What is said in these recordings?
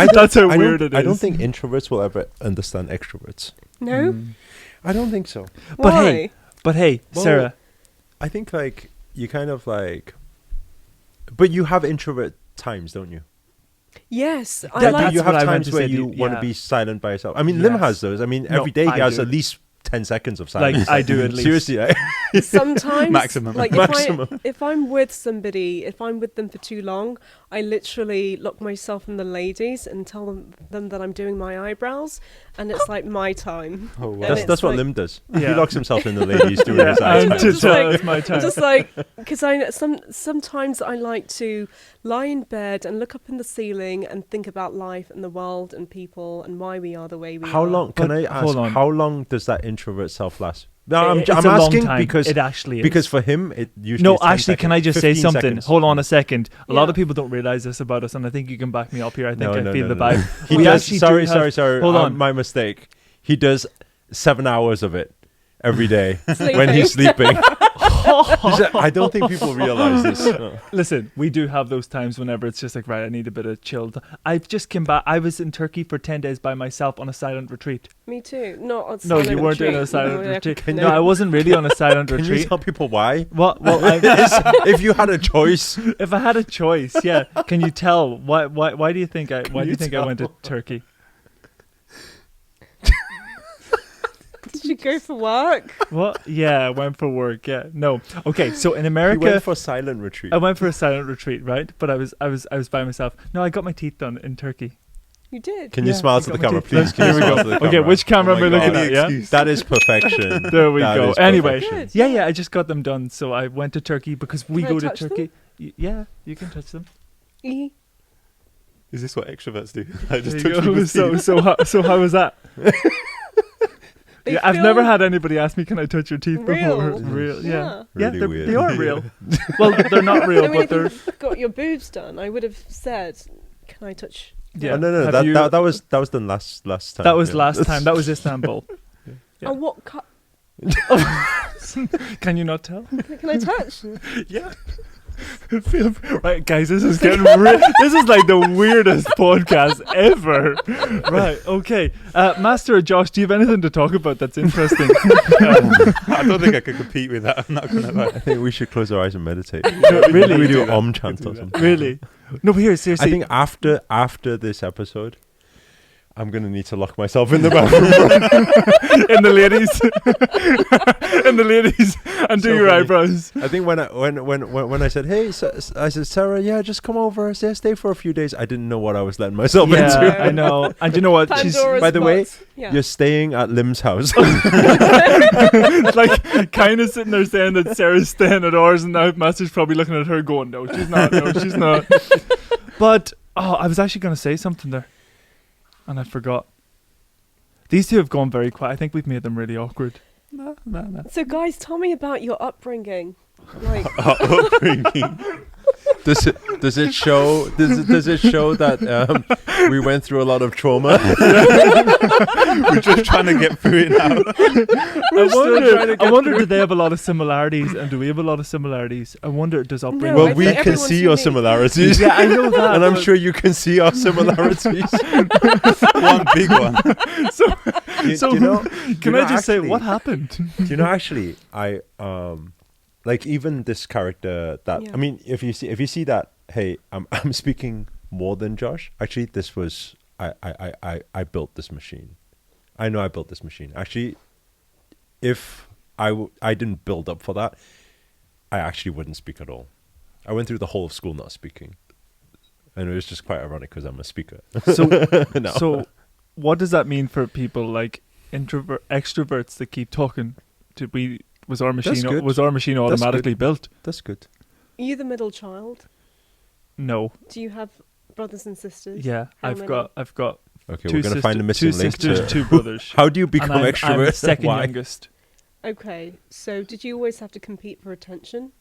That's how weird it is. I don't think introverts will ever understand extroverts. No? I don't think so. Why? But hey, Well, Sarah. I think like you kind of like, but you have introvert times, don't you? Yes, I Yeah, like. you have what I meant times to where say. you want to Yeah. be silent by yourself. I mean, Lim Yes. has those. I mean, No, every day he I has do. at least 10 seconds of silence. Like I do at least. Seriously, like, Sometimes, Maximum. like Maximum. if I'm with somebody, if I'm with them for too long, I literally lock myself in the ladies and tell them that I'm doing my eyebrows, and it's like my time. Oh, wow. And that's it's what like- Lim does. Yeah. He locks himself in the ladies doing Yeah, his and eyes. to Just tell like- it's my time. Just like, because sometimes I like to lie in bed and look up in the ceiling and think about life and the world and people and why we are the way we How are. long? Can But I ask? hold on. How long does that introvert self last? No, It's I'm a long asking time. because it actually is. because for him it usually. No, is 10 actually, can I seconds, just say 15 something? seconds. Hold on a second. A lot Yeah. of people don't realize this about us, and I think you can back me up here. I think No, I no, feel no, the no. vibe. He We does. actually Sorry, do have- sorry. Hold on. My mistake. He does 7 hours of it every day Sleeping. when he's sleeping. I don't think people realize this. Listen, we do have those times whenever it's just like, right, I need a bit of chill. I just came back. I was in Turkey for 10 days by myself on a silent retreat. Me too. Not on No, you silent weren't in a retreat. silent No, retreat. Can No, you- I wasn't really on a silent Can you retreat. tell people why? Well, If you had a choice, if I had a choice, yeah. Can you tell why do you think I went to Turkey? Did you go for work? What? Yeah, I went for work. Yeah. No. Okay, so in he America went for silent retreat. I went for a silent retreat, right? But I was by myself. No, I got my teeth done in Turkey. You did. Can you Yeah, smile I to got the my camera, teeth. please? Can you Here we smile go. to the Okay, camera? which camera am I my looking God. at? Yeah. That is perfection. There we That go. is Anyway, perfection. Good. yeah, I just got them done. So I went to Turkey because we Can I go to touch them? Turkey. Yeah, you can touch them. E. Is this what extroverts do? I just There you touch go. people's teeth. So how was that? They Yeah, I've feel never had anybody ask me, "Can I touch your teeth?" real. before. Real, yeah, Yeah. Really yeah, weird. they are real. Well, they're not real, I mean, but if they're. you got your boobs done, I would have said, "Can I touch?" Yeah. Oh, no. Have That, you- that was done last time. that was yeah. last time. That was Istanbul. Yeah. Oh, what cut? Can you not tell? Can I touch? Yeah. Right, guys, this is getting this is like the weirdest podcast ever. Right, okay. Master Josh, do you have anything to talk about that's interesting? I don't think I could compete with that. I'm not gonna lie. I think we should close our eyes and meditate. Really? We do that. Om We chant do or that. something. Really? No, but here, I seriously. think after this episode, I'm gonna need to lock myself in the bathroom. in the ladies, and do So your funny. eyebrows. I think when I said, "Hey," I said, "Sarah, yeah, just come over, stay for a few days." I didn't know what I was letting myself Yeah, into. I know. And you know what? She's Pandora's by the way, box. Yeah. You're staying at Lim's house. like kind of sitting there saying that Sarah's staying at ours, and now Master's probably looking at her going, "No, she's not. No, she's not." But I was actually going to say something there, and I forgot. These two have gone very quiet. I think we've made them really awkward. No. So, guys, tell me about your upbringing. Like, Upbringing. Does it show that we went through a lot of trauma? We're just trying to get through it now. I wonder, do they have a lot of similarities, and do we have a lot of similarities? I wonder, does upbringing? No, Well, I we think can everyone's see your unique. similarities. Yeah, I know that, and I'm but- sure you can see our similarities. One big one. Do you know? Can I just say what happened? Do you know? Actually, I like even this character that Yeah. I mean, if you see that, hey, I'm speaking more than Josh. Actually, this was I built this machine. I know I built this machine. Actually, if I didn't build up for that, I actually wouldn't speak at all. I went through the whole of school not speaking, and it was just quite ironic because I'm a speaker. So, No. so what does that mean for people like extroverts that keep talking? Was our machine good. automatically built? That's good. are you the middle child? No. Do you have brothers and sisters? Yeah, How I've many? got Okay, two we're gonna find the missing two link. sisters, to two brothers. How do you And become I'm extrovert? second Why? youngest. Okay, so did you always have to compete for attention?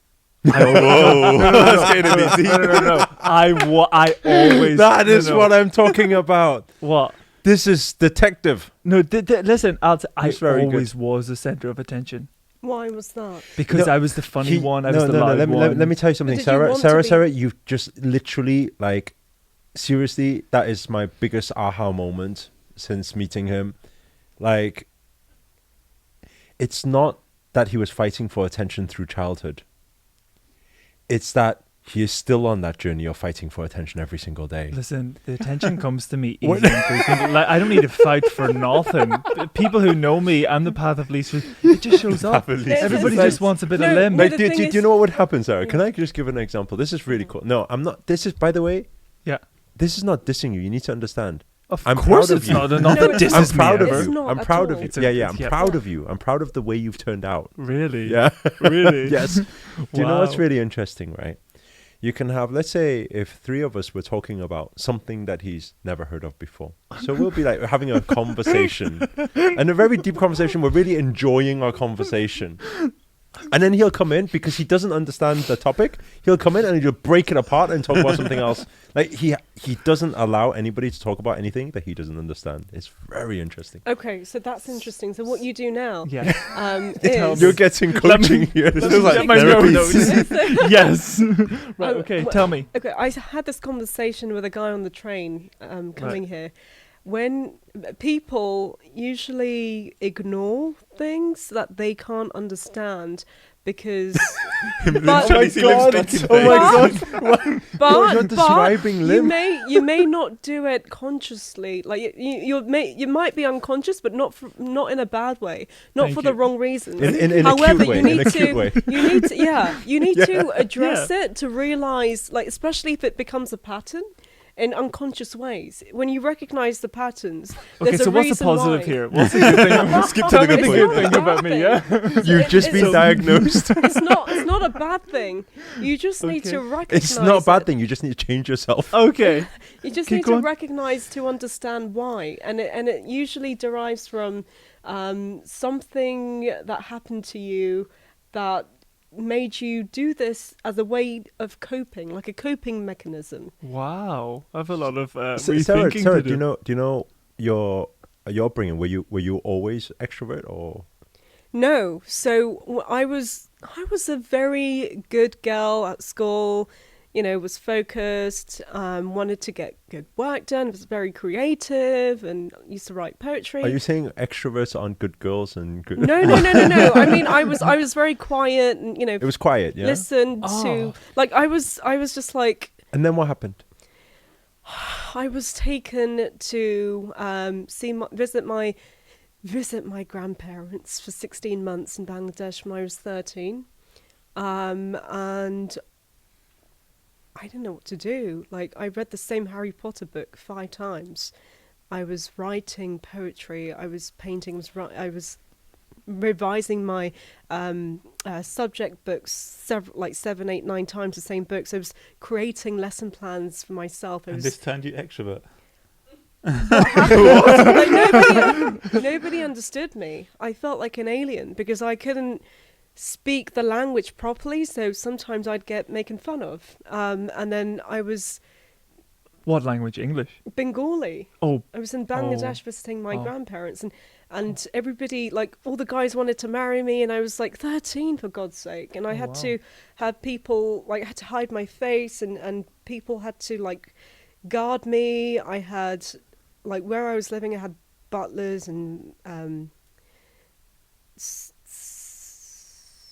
Whoa, that's getting a bit deep. No. I always. That is no. what I'm talking about. What? This is detective. No, listen. I He's very good. always was the center of attention Why was that? because No, I was the funny one. I was the no. loud Let me one. let me tell you something, did you Sarah. want to be- Sarah, you just literally like seriously, that is my biggest aha moment since meeting him. Like, it's not that he was fighting for attention through childhood. It's that he is still on that journey of fighting for attention every single day. Listen, the attention comes to me easy and frequently. Like, I don't need to fight for nothing. People who know me, I'm the path of least. It just shows up. Everybody just wants a bit of limb. Like, do you know what would happen, Sarah? Can I just give an example? This is really cool. No, I'm not. This is, by the way, Yeah. this is not dissing you. You need to understand. Of course it's not. Not that this I'm is proud of me. It's you. not I'm at proud all. of you. It's a- Yeah, I'm yeah. proud of you. I'm proud of the way you've turned out. Really? Yeah. Really? Yes. Do you know what's Wow. really interesting, right? You can have, let's say, if three of us were talking about something that he's never heard of before. So we'll be like having a conversation, and a very deep conversation. We're really enjoying our conversation. And then he'll come in because he doesn't understand the topic. He'll come in and he'll break it apart and talk about something else. Like he doesn't allow anybody to talk about anything that he doesn't understand. It's very interesting. Okay, so that's interesting. So what you do now Yeah. is You're getting coaching here. This Let is me like get my therapy. notes. Yes. Right. Okay. well, Tell me. Okay, I had this conversation with a guy on the train coming here. When people usually ignore things that they can't understand because but, Oh my God. but You're describing limb. you may not do it consciously. Like you might be unconscious, but not in a bad way, not Thank for the you. wrong reasons. In a However, cute way. you need In a to cute way. you need to address it to realize, like, especially if it becomes a pattern in unconscious ways. When you recognize the patterns, Okay. there's So a what's the reason positive why. here? What's the good thing? Skip to Tell the me good the point. good It's thing not a about bad me. Yeah. thing. You've just been It's- diagnosed. It's not a bad thing. You just need Okay. to recognize It's not a bad it. thing. You just need to change yourself. Okay. You just Keep need going. to recognize to understand why, and it usually derives from something that happened to you that made you do this as a way of coping, like a coping mechanism. Wow. I have a lot of Sarah, rethinking Sarah, to do. do you know your upbringing? Were you always extrovert or? No, so I was a very good girl at school. You know, was focused, wanted to get good work done, was very creative, and used to write poetry. Are you saying extroverts aren't good girls and good? No. I mean, I was very quiet, and It was quiet, yeah. listened Oh. to, like, I was just like, And then what happened? I was taken to visit my grandparents for 16 months in Bangladesh when I was 13, and I didn't know what to do. Like, I read the same Harry Potter book 5 times. I was writing poetry. I was painting. I was revising my subject books 7, 8, 9 times, the same books. I was creating lesson plans for myself. I And was this turned you extrovert. what happened was, like, nobody understood me. I felt like an alien because I couldn't speak the language properly, so sometimes I'd get making fun of. And then I was What language? English. Bengali. Oh. I was in Bangladesh visiting my Oh. grandparents, and everybody, like, all the guys wanted to marry me, and I was like 13, for God's sake, and I had wow. to have people, like, I had to hide my face, and people had to, like, guard me. I had, like, where I was living, I had butlers and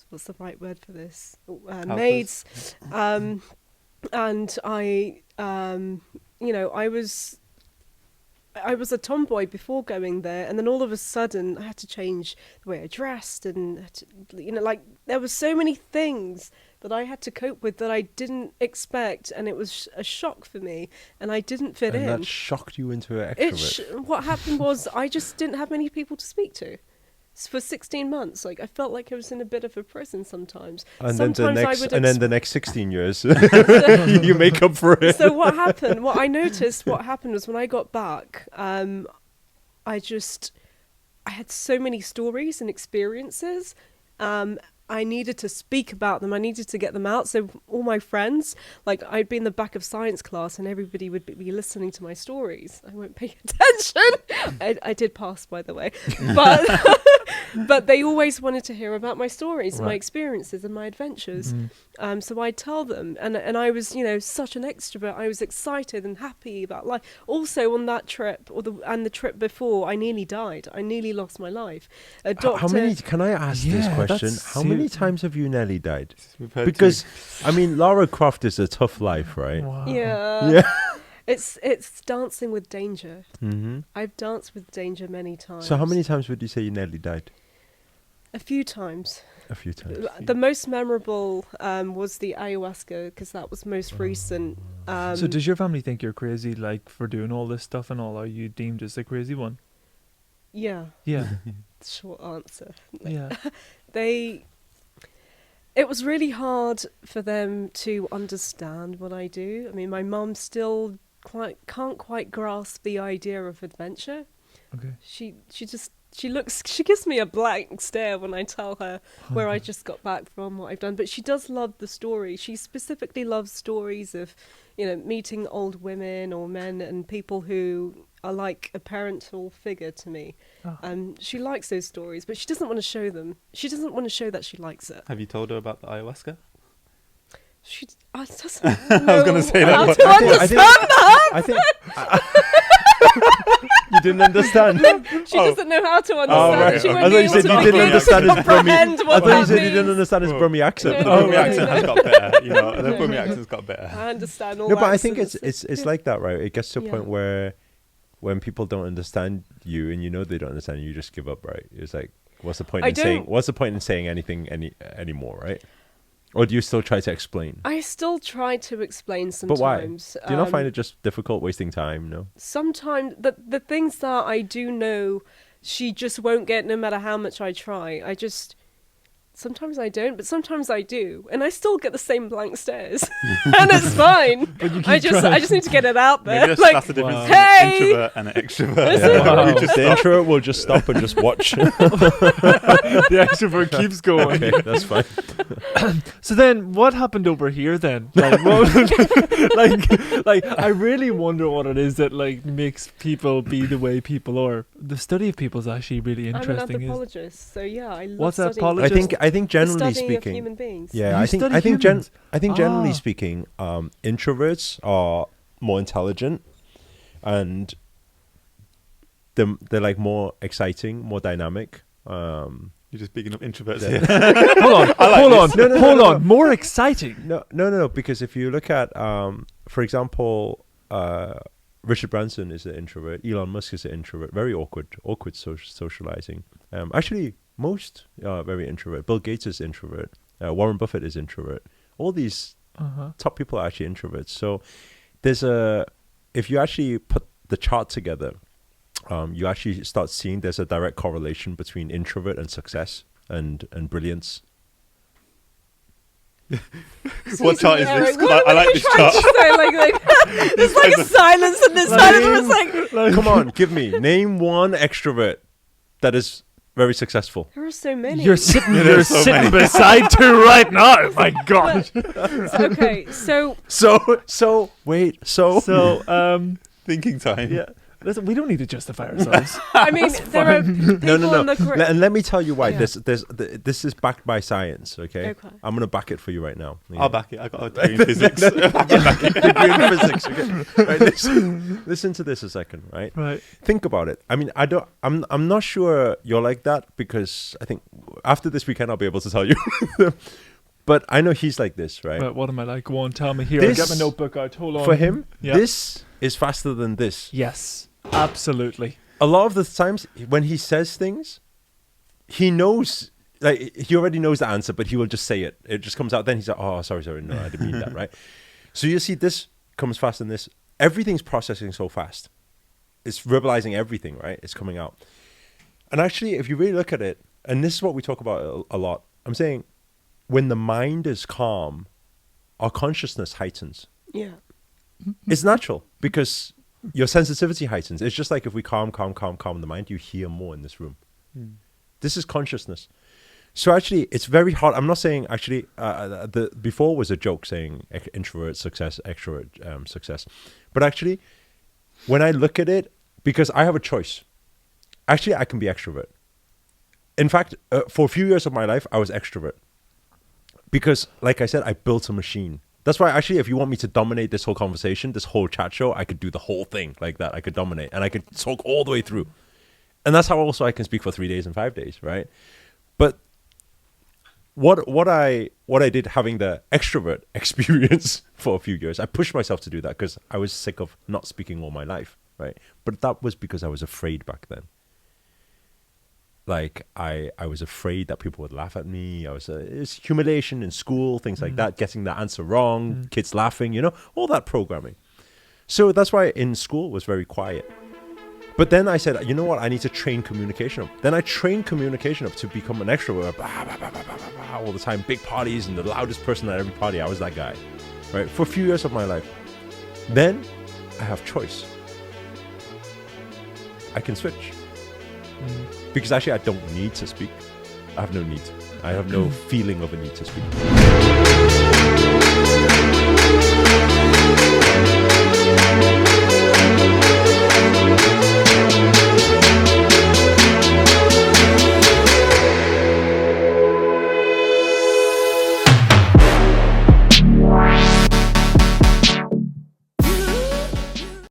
what's the right word for this? Maids. And I, you know, I was a tomboy before going there, and then all of a sudden I had to change the way I dressed, and had to, you know, like, there were so many things that I had to cope with that I didn't expect, and it was a shock for me, and I didn't fit And in. that shocked you into an extrovert. What happened was I just didn't have many people to speak to. For 16 months, like, I felt like I was in a bit of a prison sometimes. And Sometimes then the next 16 years, you make up for it. So what happened? What I noticed, what happened was when I got back, I had so many stories and experiences. I needed to speak about them. I needed to get them out. So all my friends, like, I'd be in the back of science class and everybody would be listening to my stories. I won't pay attention. I did pass, by the way. But But they always wanted to hear about my stories and my Right. experiences and my adventures. Mhm. So I'd tell them, and I was, such an extrovert. I was excited and happy about life. Also on that trip, and the trip before, I nearly died. I nearly lost my life. A doctor. How many? Can I ask this Yeah, question? that's How many serious. times have you nearly died? We've heard Because I mean, Lara Croft is a tough life, right? Wow. Yeah. Yeah. It's dancing with danger. Mm-hmm. I've danced with danger many times. So how many times would you say you nearly died? A few times. A few times. The most memorable was the ayahuasca, because that was most recent. So does your family think you're crazy, like, for doing all this stuff and all? Are you deemed as the crazy one? Yeah, Yeah. short answer. Yeah. It was really hard for them to understand what I do. I mean, my mum still can't quite grasp the idea of adventure. Okay. She gives me a blank stare when I tell her where I just got back from, what I've done. But she does love the story. She specifically loves stories of, meeting old women or men and people who are like a parental figure to me. Oh. She likes those stories, but she doesn't want to show them. She doesn't want to show that she likes it. Have you told her about the ayahuasca? She doesn't I know was gonna say that, how but- to understand that. I think you didn't understand. She doesn't know how to understand right. it. She I won't thought be you able said to you didn't begin understand to his Brummy- comprehend I what thought you that said you didn't means. understand his Brummy accent. No, The Brummy no, accent no. has got better, The No, Brummy no, accent's got better. I understand all No, that. but I think it's like that, right? It gets to a Yeah. point where when people don't understand you and they don't understand you, you just give up, right? It's like, what's the point in saying anything anymore, right? Or do you still try to explain? I still try to explain But why? sometimes. Do you not find it just difficult, wasting time? No. Sometimes the things that I do know, she just won't get no matter how much I try. Sometimes I don't, but sometimes I do, and I still get the same blank stares, and it's fine. But you keep I just need to get it out there. Maybe that's the difference between hey! an introvert and an extrovert. Yeah. Wow. The introvert will just stop and just watch. The extrovert keeps going. Okay, that's fine. So then, what happened over here then? Like, I really wonder what it is that makes people be the way people are. The study of people is actually really I'm an interesting. anthropologist, so yeah, I love What's studying anthropologist? I think the generally studying of speaking, human beings. yeah, You I think study I think humans? generally Ah. speaking, introverts are more intelligent, and they're like more exciting, more dynamic. You're just bigging up introverts Yeah. here. Hold on. More exciting. No, because if you look at, for example, Richard Branson is an introvert. Elon Musk is an introvert. Very awkward socializing. Actually, most are very introvert. Bill Gates is introvert. Warren Buffett is introvert. All these Uh-huh. top people are actually introverts. So if you actually put the chart together, you actually start seeing there's a direct correlation between introvert and success and brilliance. What chart is this? Eric, what I are like you this trying chart. to say? There's like a silence in this side of it. It's like Come on, give me name one extrovert that is very successful. there are so many. You're sitting so many. beside two right now. My God. Okay, so So wait. So Thinking time. Yeah. Listen, we don't need to justify ourselves. I mean, there are people no. in the career. And let me tell you why. Yeah. This is backed by science. Okay. Okay. I'm gonna back it for you right now. I'll back it. I got a degree in physics. Degree in physics. Okay. Right, listen to this a second. Right. Right. Think about it. I mean, I'm not sure you're like that, because I think after this weekend I'll be able to tell you. But I know he's like this, right? But what am I like? Go on, tell me here. This- Get my notebook out. Hold on. For him, Yeah. this is faster than this. Yes. Absolutely. A lot of the times when he says things, he knows, like, he already knows the answer, but he will just say it. It just comes out. Then he's like, oh, sorry, no, I didn't mean that, right? So you see, this comes faster than this. Everything's processing so fast. It's verbalizing everything, right? It's coming out. And actually, if you really look at it, and this is what we talk about a lot, I'm saying when the mind is calm, our consciousness heightens. Yeah. It's natural because your sensitivity heightens. It's just like if we calm the mind, you hear more in this room. This is consciousness. So actually, it's very hard. I'm not saying actually, the before was a joke saying introvert success, extrovert success. But actually, when I look at it, because I have a choice, actually I can be extrovert. in fact, for a few years of my life, I was extrovert. Because, like I said, I built a machine. That's why, actually, if you want me to dominate this whole conversation, this whole chat show, I could do the whole thing like that. I could dominate, and I could talk all the way through. And that's how also I can speak for 3 days and 5 days, right? But what I did having the extrovert experience for a few years, I pushed myself to do that because I was sick of not speaking all my life, right? But that was because I was afraid back then. Like, I was afraid that people would laugh at me. It was humiliation in school, things like that, getting the answer wrong, kids laughing, all that programming. So that's why in school it was very quiet. But then I said, you know what? I need to train communication up. Then I trained communication up to become an extrovert, all the time, big parties and the loudest person at every party. I was that guy, right? For a few years of my life. Then I have choice. I can switch. Because actually I don't need to speak. I have no need. I have no feeling of a need to speak.